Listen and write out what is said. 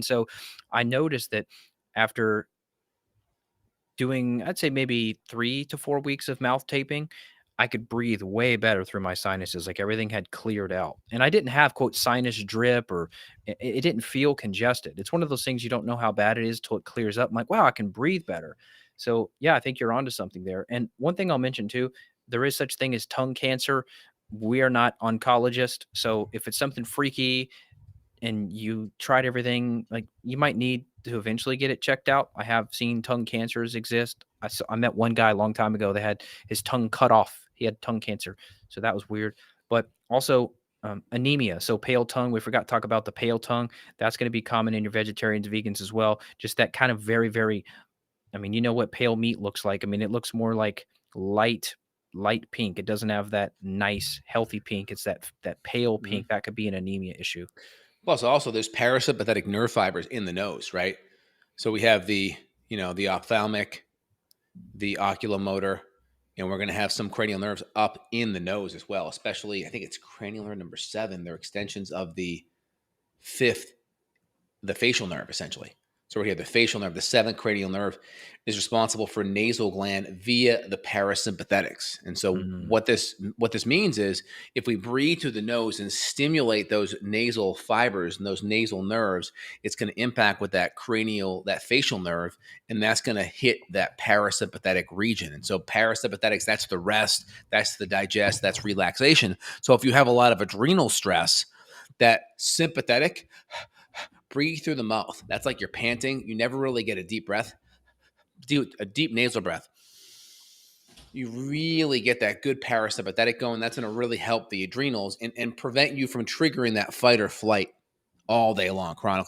So I noticed that after doing, I'd say maybe 3 to 4 weeks of mouth taping, I could breathe way better through my sinuses, like everything had cleared out. And I didn't have quote sinus drip or it didn't feel congested. It's one of those things you don't know how bad it is till it clears up. I'm like, wow, I can breathe better. So yeah, I think you're onto something there. And one thing I'll mention too, there is such thing as tongue cancer. We are not oncologists. So if it's something freaky and you tried everything, like you might need to eventually get it checked out. I have seen tongue cancers exist. I met one guy a long time ago that had his tongue cut off. He had tongue cancer. So that was weird. But also anemia. So pale tongue. We forgot to talk about the pale tongue. That's going to be common in your vegetarians, vegans as well. Just that kind of very, very, I mean, you know what pale meat looks like. I mean, it looks more like light, light pink. It doesn't have that nice, healthy pink. It's that pale Mhm. pink. That could be an anemia issue. Plus, also there's parasympathetic nerve fibers in the nose, right? So we have the ophthalmic, the oculomotor, and we're going to have some cranial nerves up in the nose as well. Especially, I think it's cranial nerve number 7. They're extensions of the fifth, the facial nerve, essentially. So we have the facial nerve. The seventh cranial nerve is responsible for nasal gland via the parasympathetics. And so Mm. what this means is if we breathe through the nose and stimulate those nasal fibers and those nasal nerves, it's going to impact with that facial nerve, and that's going to hit that parasympathetic region. And so parasympathetics, that's the rest, that's the digest, that's relaxation. So if you have a lot of adrenal stress, that sympathetic, breathe through the mouth. That's like you're panting. You never really get a deep breath. Do a deep nasal breath. You really get that good parasympathetic going. That's going to really help the adrenals and prevent you from triggering that fight or flight all day long chronically.